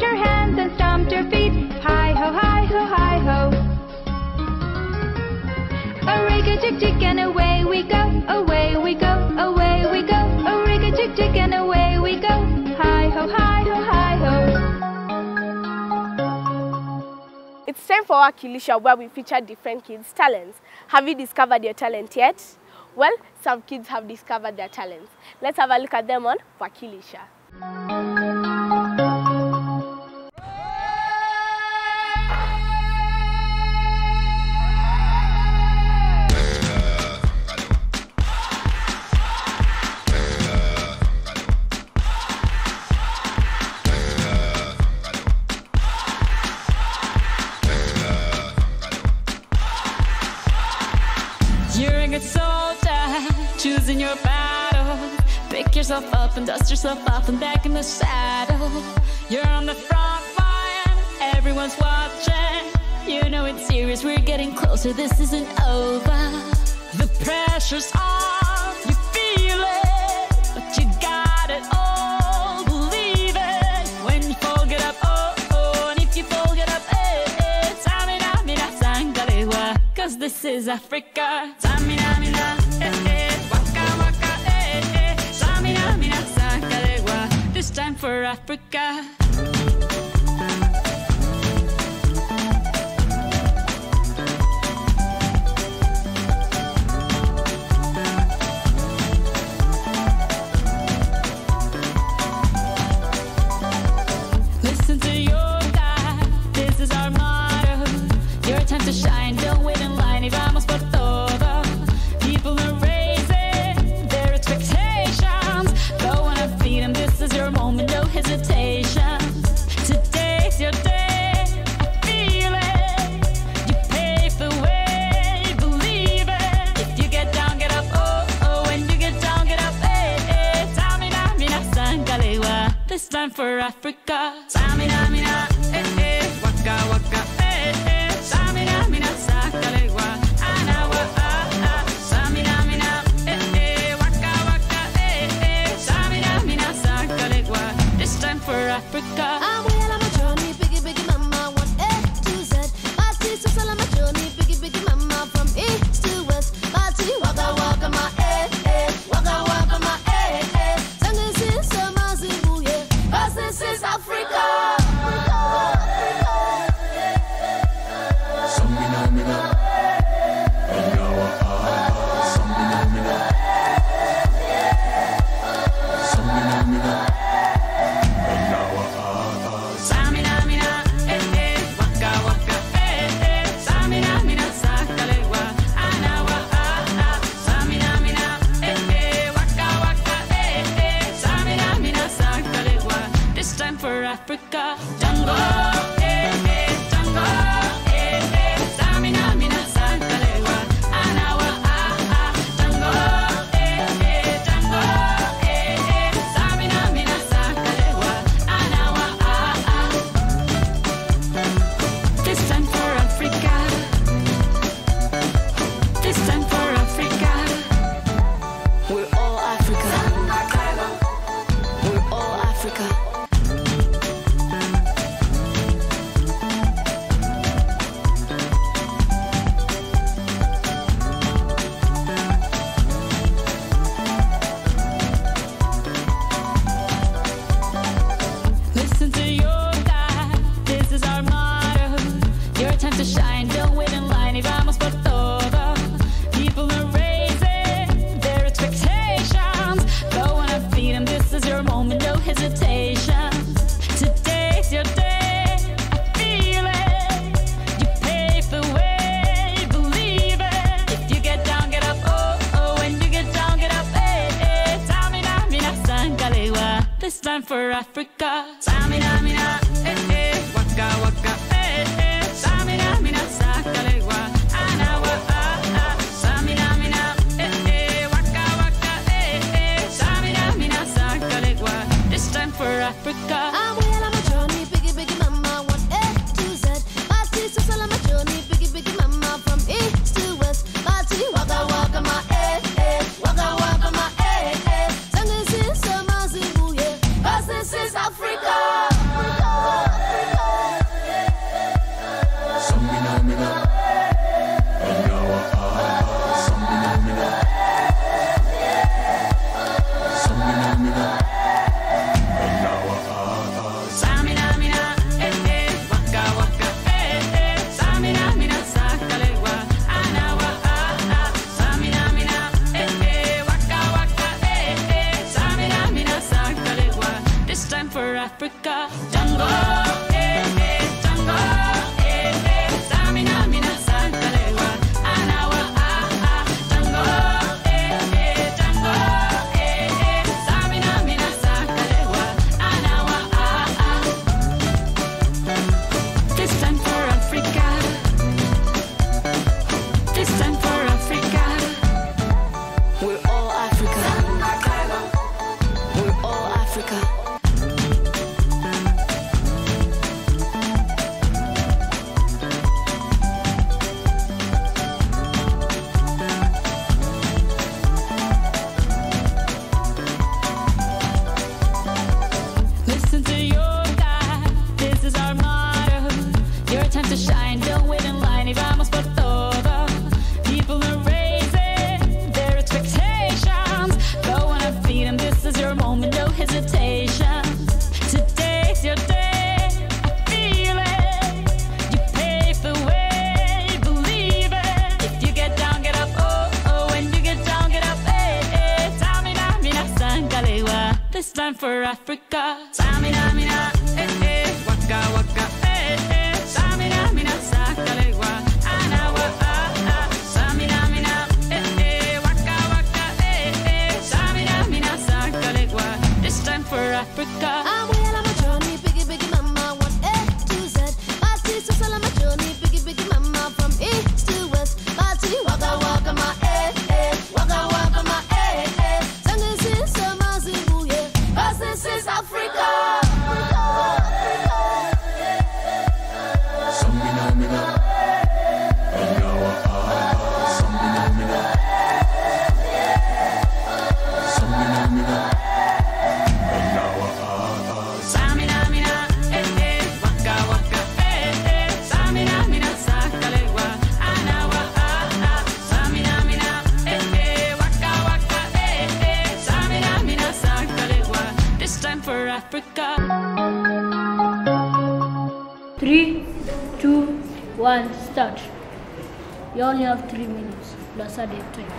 your hands and stomp your feet. Hi ho, hi ho, hi ho. A rig-a-jig-jig and away we go, away we go, away we go. A rig-a-jig-jig and away we go. Hi ho, hi ho, hi ho. It's time for our Kilisha, where we feature different kids' talents. Have you discovered your talent yet? Well, some kids have discovered their talents. Let's have a look at them on Wakilisha. You're a good soldier, choosing your battle. Pick yourself up and dust yourself off and back in the saddle. You're on the front line, everyone's watching. You know it's serious, we're getting closer, this isn't over. The pressure's on, you feel it, but you got it all, believe it. When you fall, get up, oh, oh, and if you fall, get up, eh, eh. Samina, mina, sangalewa, 'cause this is Africa. Samina, mina, eh, eh, waka, waka, eh, eh. Samina, mina, sangalewa, this time for Africa. Listen to your God, this is our motto. Your time to shine, don't wait in line. Y vamos por todo. People are raising their expectations. Go on and feed them, this is your moment, no hesitation. Today's your day, I feel it. You pave the way, believe it. If you get down, get up, oh, oh. When you get down, get up, eh, eh. Samina, mina, sangalewa, this time for Africa. Samina, mina, eh, eh. Waka, waka, eh, eh. Samina, mina, sangalewa, anawa, ah, ah. Samina, mina, eh, eh. Waka, waka, eh, eh. Samina, mina, sangalewa, this time for Africa. I'm well on my journey, biggie, biggie mama, 1 A to Z. Party, so on my journey, biggie, biggie mama, from east to west. Party, waka, waka, my eh, eh. Waka, waka, my eh, eh. Sangin' sin, summer, zimbabwe, 'cause this is Africa. Samina, mina, eh, eh. Waka, waka, eh, eh. Samina, mina, sangalewa, anawa, ah, ah. Samina, mina, eh, eh. Waka, waka, eh, eh. Samina, mina, sangalewa, this time for Africa. Jungle, eh, eh. Jungle, eh, eh. Samina, mina, sangalewa, anawa, ah, ah. Jungle, eh, eh. Jungle, eh, eh. Samina, mina, sangalewa, anawa, ah, ah. This time for Africa. This time for Africa. We're all Africa. We're all Africa. Listen to your God, this is our motto. Your time to shine, don't wait in line. Y vamos por todo. People are raising their expectations. Go on and feed them, this is your moment, no hesitation. Today's your day, I feel it. You pave the way, believe it. If you get down, get up, oh, oh. When you get down, get up, eh, eh. Samina, mina, sangalewa, this time for Africa. Samina, mina, eh, eh. Waka, waka, eh, eh. Samina, mina, sangalewa, anawa, ah, ah. Samina, mina, eh, eh. Waka, waka, eh, eh. Samina, mina, sangalewa, this time for Africa. I'm well on my journey, biggie, biggie mama, 1 A to Z. Party, so on my journey, biggie, biggie mama, from east to west. Party, waka, waka, my eh, eh. Waka, waka, my eh, eh. Sangin' sin, summer, zimbabwe, 'cause this is Africa. for Africa. Django, Django, Samina, Mina, Sankalewa, Anawa, Django, Django, Samina, Mina, Sankalewa, Anawa, This time for Africa. This time for Africa. We're all Africa. We're all Africa. Listen to your God, this is our motto. Your time to shine, don't wait in line. Y vamos por todo. People are raising their expectations. Go on and feed them, this is your moment, no hesitation. Today's your day, I feel it. You pave the way, believe it. If you get down, get up, oh, oh. When you get down, get up, eh, eh. Samina, mina, sangalewa. This time for Africa. Samina, mina, eh, eh. Waka, waka, eh, eh. Samina, mina, sangalewa. Anawa, Samina, mina, eh, eh. Waka, waka, eh, eh. Samina, mina, sangalewa. This time for Africa. I'm well on my journey, biggie, biggie mama, one A to Z. Party, so on my journey, biggie, biggie mama, from east to west. Party, waka, waka, my waka, waka, my Singing since summer, Zimbabwe, yeah. 'Cause this is Africa. Samina, mina, Anawa, Samina, mina, Samina, mina, Anawa, Samina, mina, eh, eh. Waka, waka, eh, eh. Samina, mina, sangalewa. Anawa, Samina, mina, eh, eh. Waka, waka, eh, eh. Samina, mina, sangalewa. This time for Africa. 3, 2, 1, start. You only have 3 minutes. That's a day time.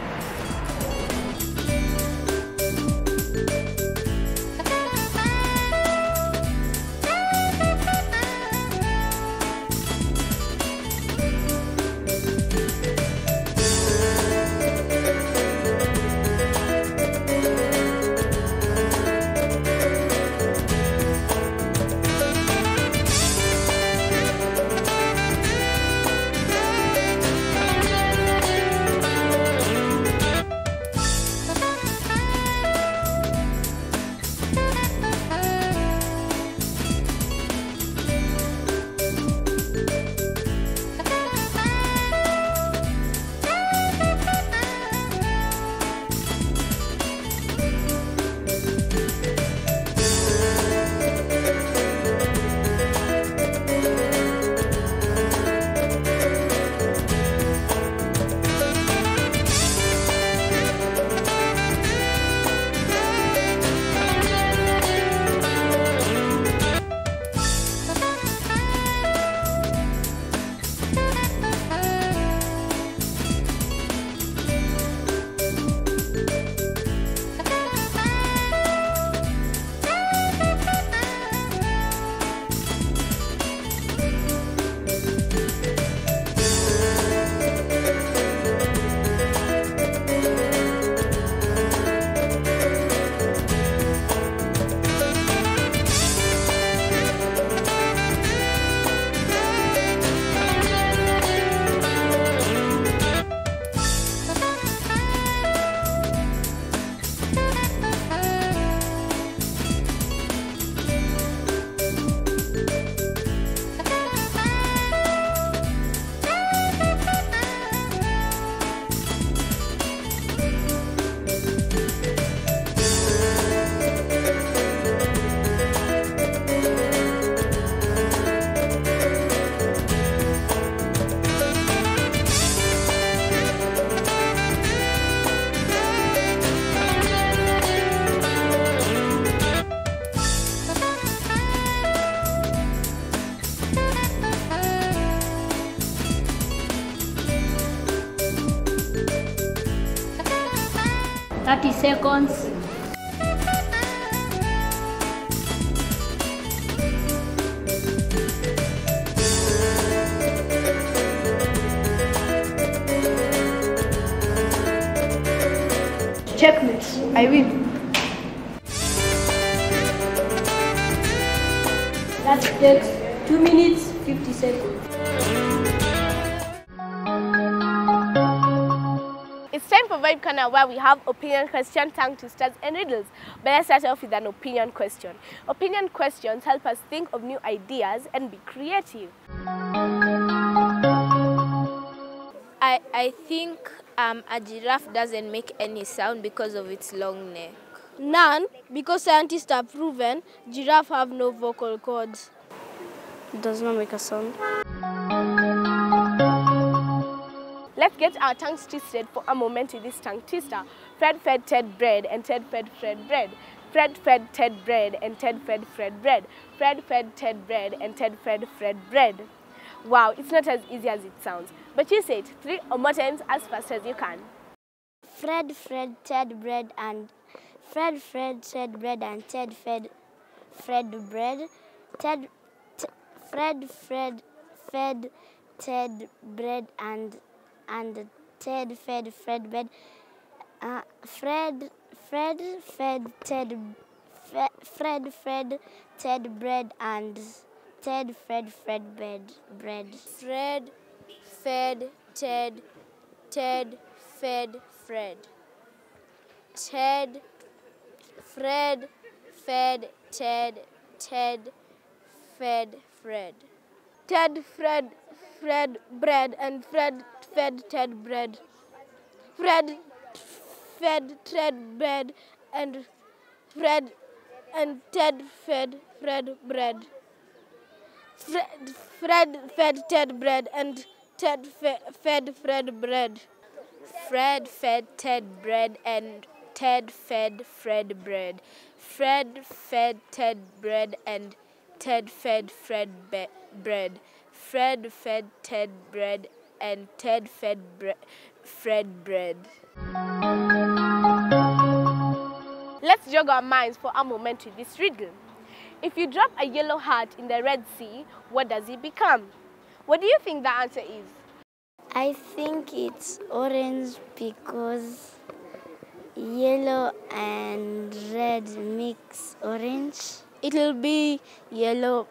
Checkmate. I win. That takes 2 minutes 50 seconds. It's time for Vibe Corner, where we have opinion questions, tongue twisters, and riddles. But let's start off with an opinion question. Opinion questions help us think of new ideas and be creative. I think a giraffe doesn't make any sound because of its long neck. None, because scientists have proven giraffes have no vocal cords. Does not make a sound. Let's get our tongues twisted for a moment with this tongue twister. Fred fed Ted bread and Ted fed Fred bread. Fred fed Ted bread and Ted fed Fred bread. Fred fed Ted bread and Ted fed Fred bread. Wow, it's not as easy as it sounds. But you say it 3 or more times as fast as you can. Fred fed Ted bread and Fred fed Ted bread and Ted fed Fred bread. Fred fed Ted bread and Ted fed Fred bread. Fred fed Ted bread and Ted fed Fred bread. Fred fed Ted, Ted fed Fred. Fred fed Ted, Ted fed Fred. Ted fed Fred bread and Fred fed Ted bread. Fred fed Ted bread and Ted fed Fred bread. Fred fed Ted bread and Ted fed Fred bread. Fred fed Ted bread and Ted fed Fred bread. Fred fed Ted bread and Ted fed Fred bread. Fred fed Ted bread and Ted fed Fred bread. Let's jog our minds for a moment with this riddle. If you drop a yellow heart in the Red Sea, what does it become? What do you think the answer is? I think it's orange because yellow and red mix orange. It'll be yellow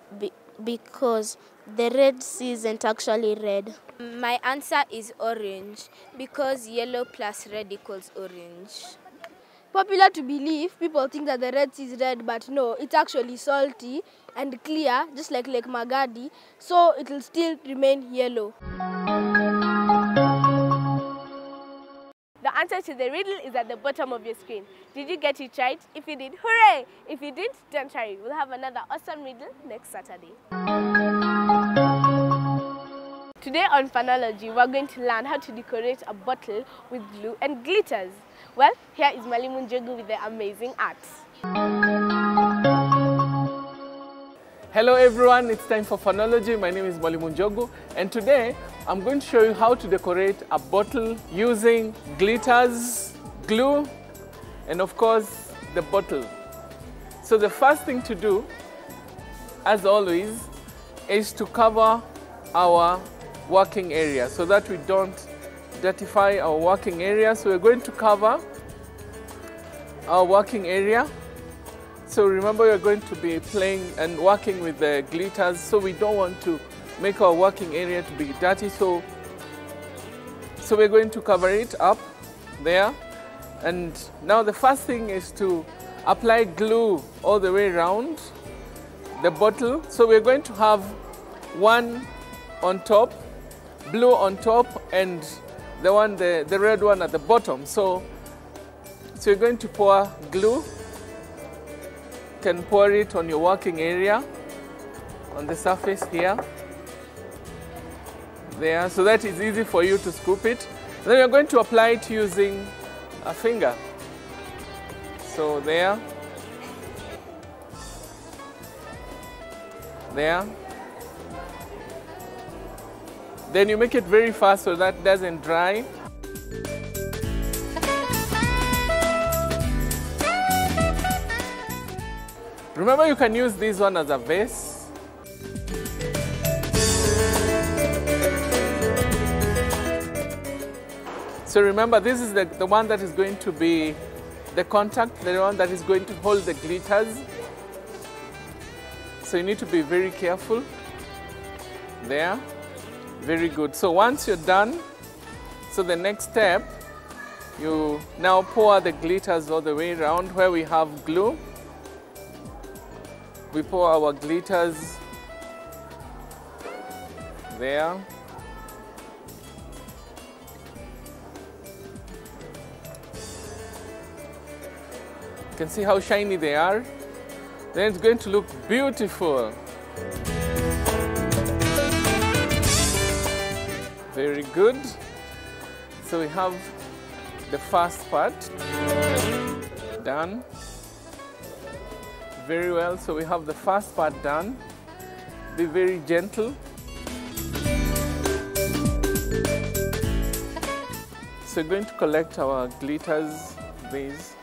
because the Red Sea isn't actually red. My answer is orange because yellow plus red equals orange. Popular to believe, people think that the Red Sea is red, but no, it's actually salty and clear, just like Lake Magadi, so it will still remain yellow. The answer to the riddle is at the bottom of your screen. Did you get it right? If you did, hooray! If you didn't, don't worry. We'll have another awesome riddle next Saturday. Today on Phonology, we're going to learn how to decorate a bottle with glue and glitters. Well, here is Mwalimu Njogu with the amazing arts. Hello everyone, it's time for Phonology. My name is Mwalimu Njogu, and today I'm going to show you how to decorate a bottle using glitters, glue, and of course the bottle. So the first thing to do, as always, is to cover our working area so that we don't dirtify our working area. So we're going to cover our working area. So remember, we're going to be playing and working with the glitters, so we don't want to make our working area to be dirty. So we're going to cover it up there. And now the first thing is to apply glue all the way around the bottle. So we're going to have one on top, blue on top, and the red one at the bottom. So you're going to pour glue. You can pour it on your working area, on the surface here, there, so that it's easy for you to scoop it. Then you're going to apply it using a finger. So there, there. Then you make it very fast so that it doesn't dry. Remember, you can use this one as a vase. So remember, this is the one that is going to be the contact, the one that is going to hold the glitters. So you need to be very careful. There. Very good. So once you're done, so the next step, you now pour the glitters all the way around where we have glue. We pour our glitters there. You can see how shiny they are. Then it's going to look beautiful. Very good. So we have the first part done. Very well. So we have the first part done. Be very gentle. So we're going to collect our glitters, these,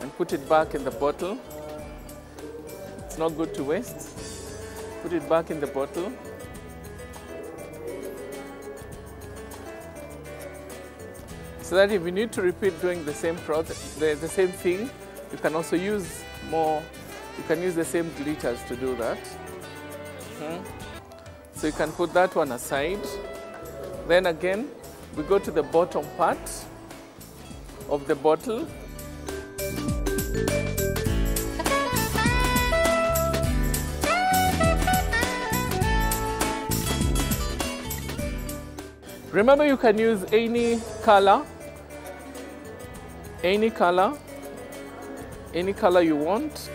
and put it back in the bottle. It's not good to waste. Put it back in the bottle. So that if you need to repeat doing the same process, the same thing, you can also use more, you can use the same glitters to do that. So you can put that one aside. Then again, we go to the bottom part of the bottle. Remember, you can use any color you want.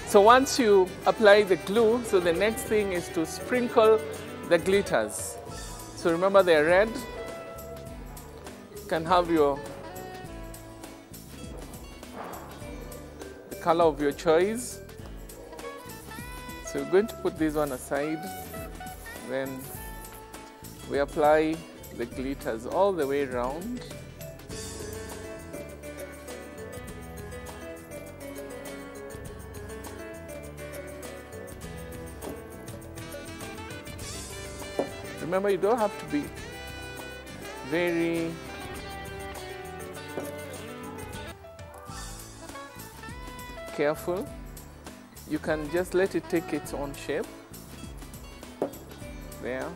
So once you apply the glue, so the next thing is to sprinkle the glitters. So remember, they're red. You can have the color of your choice. So we're going to put this one aside. Then we apply the glitters all the way around. Remember, you don't have to be very careful. You can just let it take its own shape. There.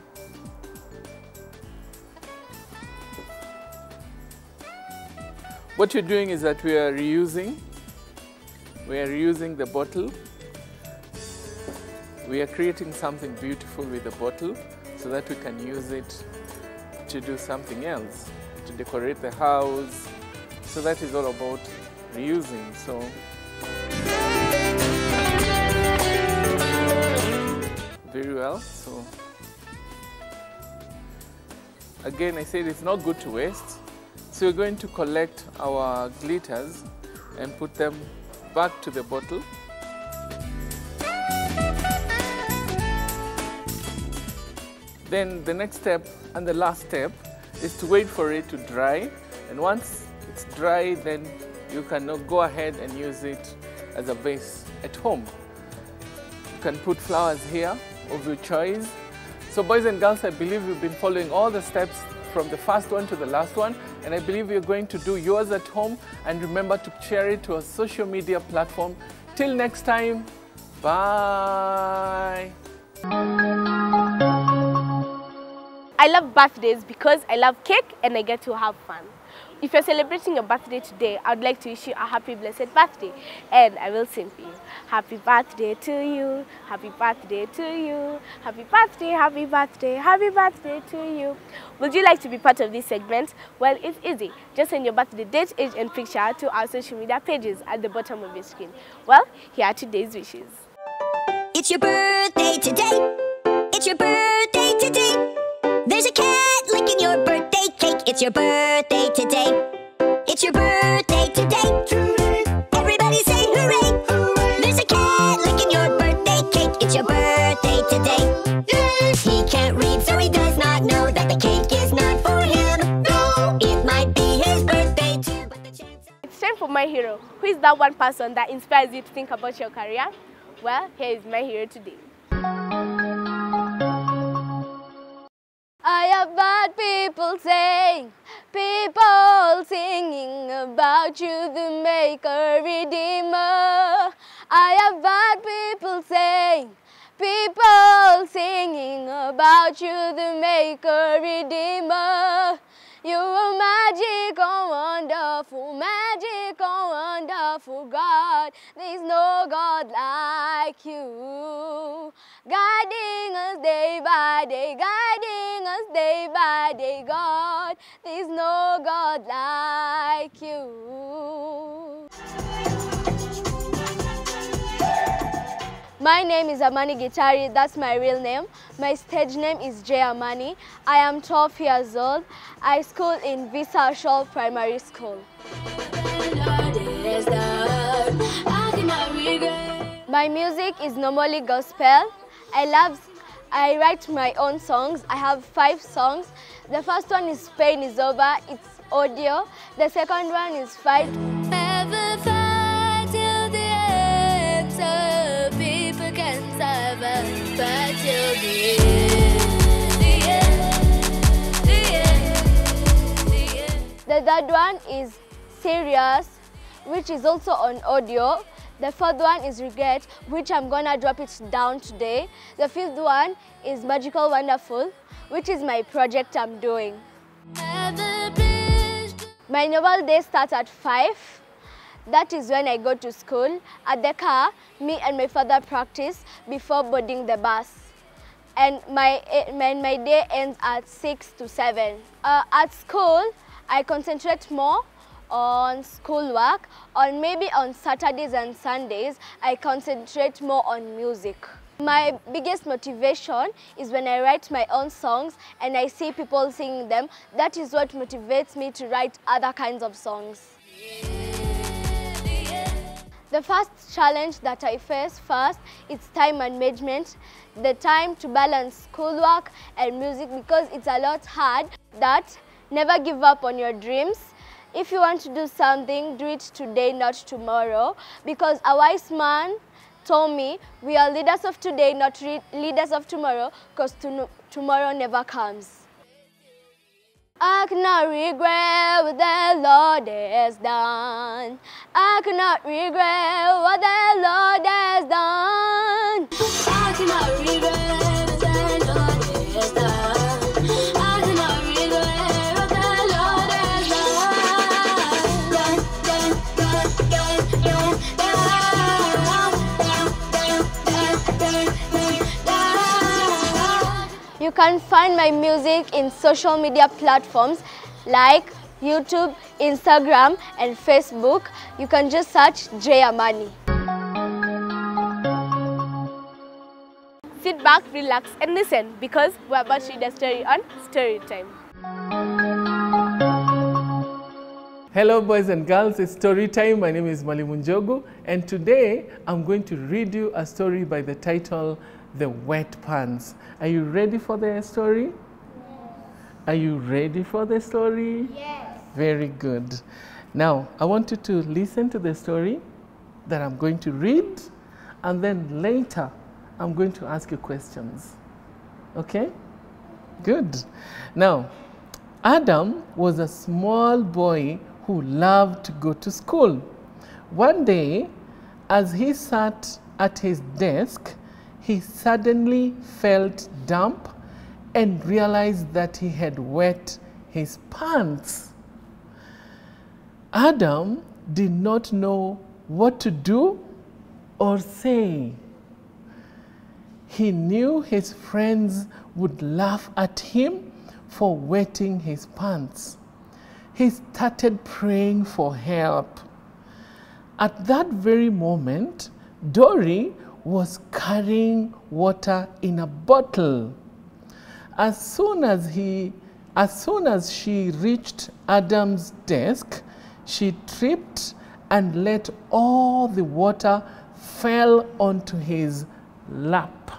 What you're doing is that we are reusing the bottle. We are creating something beautiful with the bottle so that we can use it to do something else, to decorate the house. So that is all about reusing. So very well. So again, I said it's not good to waste. So we're going to collect our glitters and put them back to the bottle. Then the next step and the last step is to wait for it to dry. And once it's dry, then you can now go ahead and use it as a vase at home. You can put flowers here of your choice. So boys and girls, I believe you've been following all the steps from the first one to the last one, and I believe you're going to do yours at home, and remember to share it to a social media platform. Till next time, bye. I love birthdays because I love cake and I get to have fun. If you're celebrating your birthday today, I'd like to wish you a happy blessed birthday, and I will sing for you. Happy birthday to you, happy birthday to you, happy birthday, happy birthday, happy birthday to you. Would you like to be part of this segment? Well, it's easy. Just send your birthday date, age and picture to our social media pages at the bottom of your screen. Well, here are today's wishes. It's your birthday today. It's your birthday today. There's a cat licking your birthday cake. It's your birthday today. It's your birthday today. Everybody say hooray. Hooray. There's a cat licking your birthday cake. It's your birthday today. Yay. He can't read, so he does not know that the cake is not for him. No, it might be his birthday too, but the chance of... It's time for My Hero. Who is that one person that inspires you to think about your career? Well, here is My Hero today. I have have heard people saying, people singing about you, the Maker, Redeemer. I have heard people saying, people singing about you, the Maker, Redeemer. You are magical, wonderful God. There's no God like you. Guiding us day by day, guiding us day by day, God. There's no God like you. My name is Amani Gitari, that's my real name. My stage name is J. Amani. I am 12 years old. I school in Visa Shaw Primary School. My music is normally gospel. I write my own songs. I have 5 songs. The first one is Pain Is Over. It's audio. The second one is Fight. The third one is Serious, which is also on audio. The fourth one is Regret, which I'm gonna drop it down today. The fifth one is Magical Wonderful, which is my project I'm doing. My normal day starts at 5. That is when I go to school. At the car, me and my father practice before boarding the bus. And my day ends at 6 to 7. At school, I concentrate more on schoolwork. Maybe on Saturdays and Sundays, I concentrate more on music. My biggest motivation is when I write my own songs and I see people singing them. That is what motivates me to write other kinds of songs. The first challenge that I face first is time management, the time to balance schoolwork and music, because it's a lot hard. That never give up on your dreams. If you want to do something, do it today, not tomorrow, because a wise man told me we are leaders of today, not leaders of tomorrow, because tomorrow never comes. I cannot regret what the Lord has done. I cannot regret what the Lord has done. I cannot regret what the Lord has done. I cannot regret what the Lord has done. You can find my music in social media platforms like YouTube, Instagram, and Facebook. You can just search J. Amani. Sit back, relax, and listen, because we're about to read a story on Story Time. Hello boys and girls, it's story time. My name is Mwalimu Njogu, and today I'm going to read you a story by the title The Wet Pants. Are you ready for the story? Yes. Are you ready for the story? Yes. Very good. Now, I want you to listen to the story that I'm going to read, and then later I'm going to ask you questions. Okay? Good. Now, Adam was a small boy who loved to go to school. One day, as he sat at his desk, he suddenly felt damp and realized that he had wet his pants. Adam did not know what to do or say. He knew his friends would laugh at him for wetting his pants. He started praying for help. At that very moment, Dory was carrying water in a bottle. As soon as she reached Adam's desk, she tripped and let all the water fall onto his lap.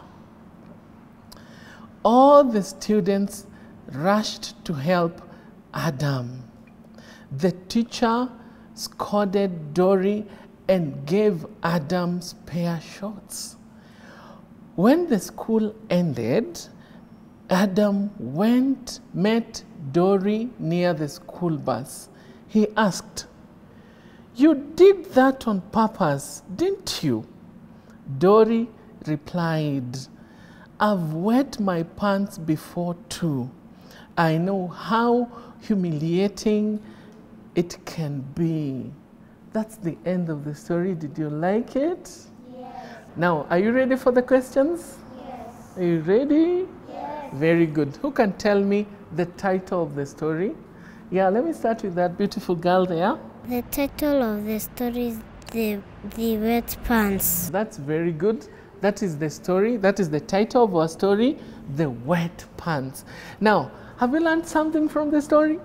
All the students rushed to help Adam. The teacher scolded Dory and gave Adam spare shorts. When the school ended, Adam met Dory near the school bus. He asked, "You did that on purpose, didn't you?" Dory replied, "I've wet my pants before too. I know how humiliating it can be." That's the end of the story. Did you like it? Yes. Now, are you ready for the questions? Yes. Are you ready? Yes. Very good. Who can tell me the title of the story? Yeah, let me start with that beautiful girl there. The title of the story is The Wet Pants. That's very good. That is the story. That is the title of our story, The Wet Pants. Now, have you learned something from the story?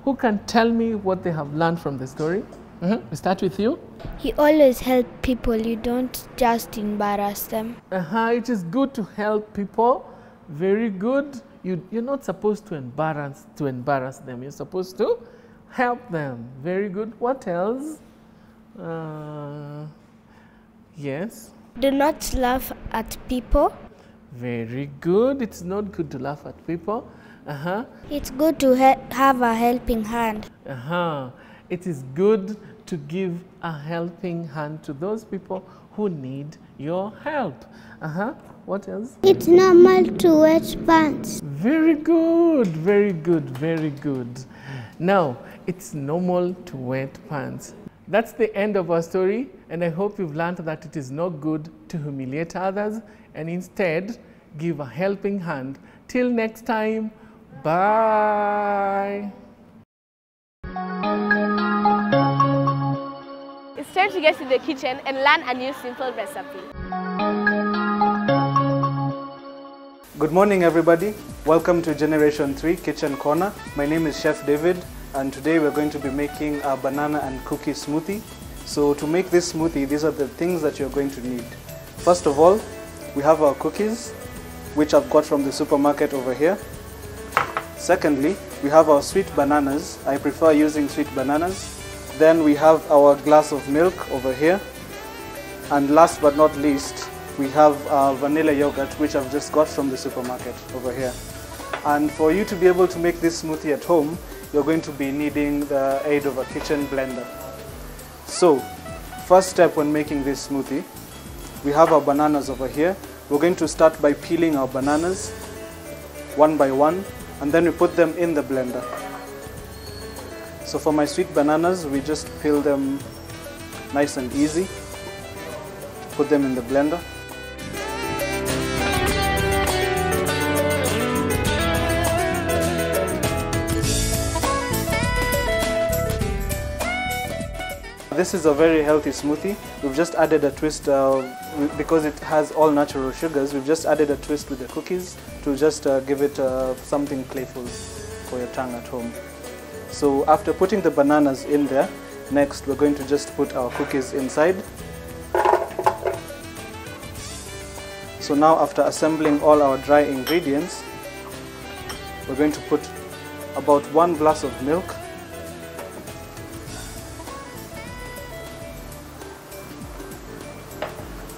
Who can tell me what they have learned from the story? We start with you. You always help people, you don't just embarrass them. It is good to help people. Very good. You're not supposed to embarrass them. You're supposed to help them. Very good. What else? Yes. Do not laugh at people. Very good. It's not good to laugh at people. It's good to have a helping hand. It is good to give a helping hand to those people who need your help. What else? It's normal to wet pants. Very good, very good, very good. Now, it's normal to wet pants. That's the end of our story, and I hope you've learned that it is not good to humiliate others and instead give a helping hand. Till next time, bye. It's time to get to the kitchen and learn a new simple recipe. Good morning, everybody. Welcome to Generation 3 Kitchen Corner. My name is Chef David, and today we're going to be making a banana and cookie smoothie. So to make this smoothie, these are the things that you're going to need. First of all, we have our cookies, which I've got from the supermarket over here. Secondly, we have our sweet bananas. I prefer using sweet bananas. Then we have our glass of milk over here. And last but not least, we have vanilla yogurt, which I've just got from the supermarket over here. And for you to be able to make this smoothie at home, you're going to be needing the aid of a kitchen blender. So, first step when making this smoothie, we have our bananas over here. We're going to start by peeling our bananas one by one, and then we put them in the blender. So for my sweet bananas, we just peel them nice and easy, put them in the blender. This is a very healthy smoothie. We've just added a twist, because it has all natural sugars, we've just added a twist with the cookies to just give it something playful for your tongue at home. So after putting the bananas in there, next we're going to just put our cookies inside. So now after assembling all our dry ingredients, we're going to put about 1 glass of milk,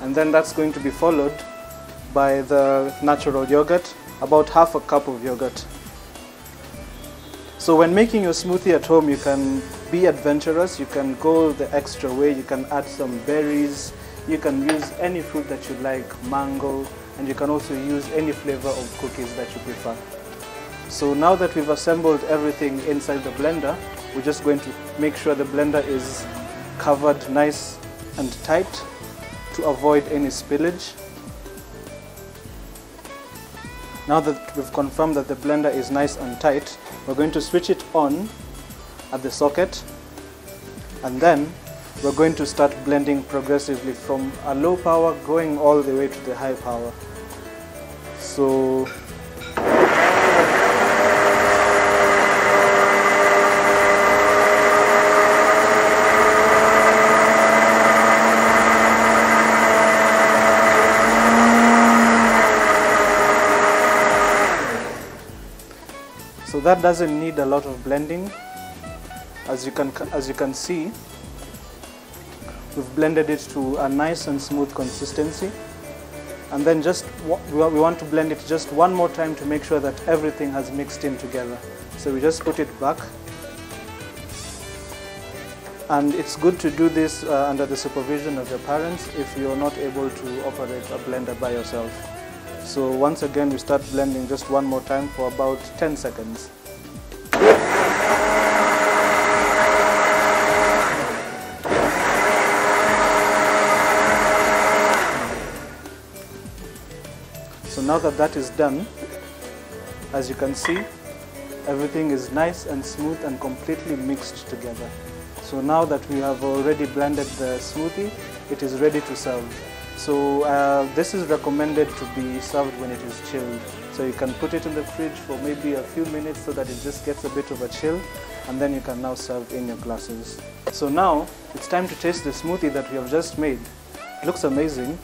and then that's going to be followed by the natural yogurt, about half a cup of yogurt. So when making your smoothie at home, you can be adventurous, you can go the extra way, you can add some berries, you can use any fruit that you like, mango, and you can also use any flavor of cookies that you prefer. So now that we've assembled everything inside the blender, we're just going to make sure the blender is covered nice and tight to avoid any spillage. Now that we've confirmed that the blender is nice and tight, we're going to switch it on at the socket, and then we're going to start blending progressively from a low power going all the way to the high power. So that doesn't need a lot of blending. As you can see, we've blended it to a nice and smooth consistency, And then we want to blend it just one more time to make sure that everything has mixed in together. So we just put it back. And it's good to do this under the supervision of your parents if you're not able to operate a blender by yourself. So once again, we start blending just one more time for about 10 seconds. So now that that is done, as you can see, everything is nice and smooth and completely mixed together. So now that we have already blended the smoothie, it is ready to serve. So this is recommended to be served when it is chilled. So you can put it in the fridge for maybe a few minutes so that it just gets a bit of a chill, and then you can now serve in your glasses. So now it's time to taste the smoothie that we have just made. It looks amazing.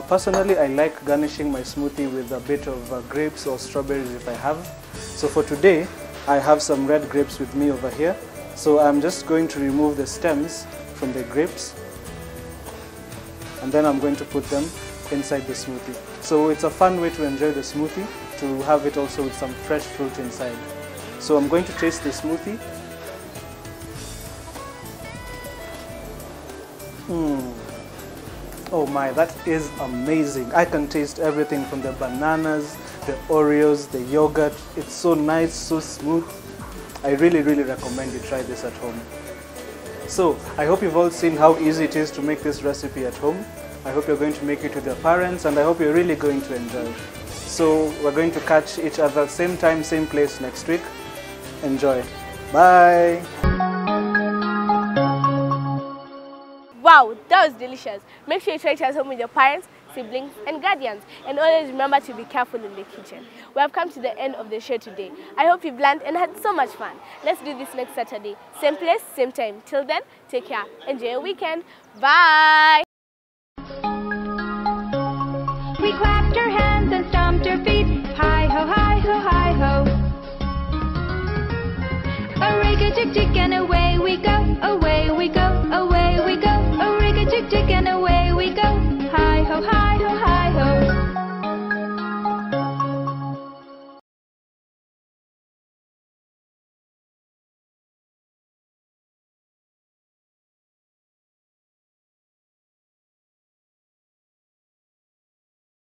Personally, I like garnishing my smoothie with a bit of grapes or strawberries if I have. So for today, I have some red grapes with me over here. So I'm just going to remove the stems from the grapes, and then I'm going to put them inside the smoothie. So it's a fun way to enjoy the smoothie, to have it also with some fresh fruit inside. So I'm going to taste the smoothie. Oh my, that is amazing. I can taste everything from the bananas, the Oreos, the yogurt. It's so nice, so smooth. I really recommend you try this at home. So I hope you've all seen how easy it is to make this recipe at home. I hope you're going to make it with your parents, and I hope you're really going to enjoy it. So we're going to catch each other same time, same place next week. Enjoy. Bye. Wow, that was delicious. Make sure you try it at home with your parents, siblings and guardians, and always remember to be careful in the kitchen. We have come to the end of the show today. I hope you've learned and had so much fun. Let's do this next Saturday. Same place, same time. Till then, take care. Enjoy your weekend. Bye. We clapped our hands and stomped our feet. Hi ho, hi ho, hi ho. A rig-a-jig-jig and away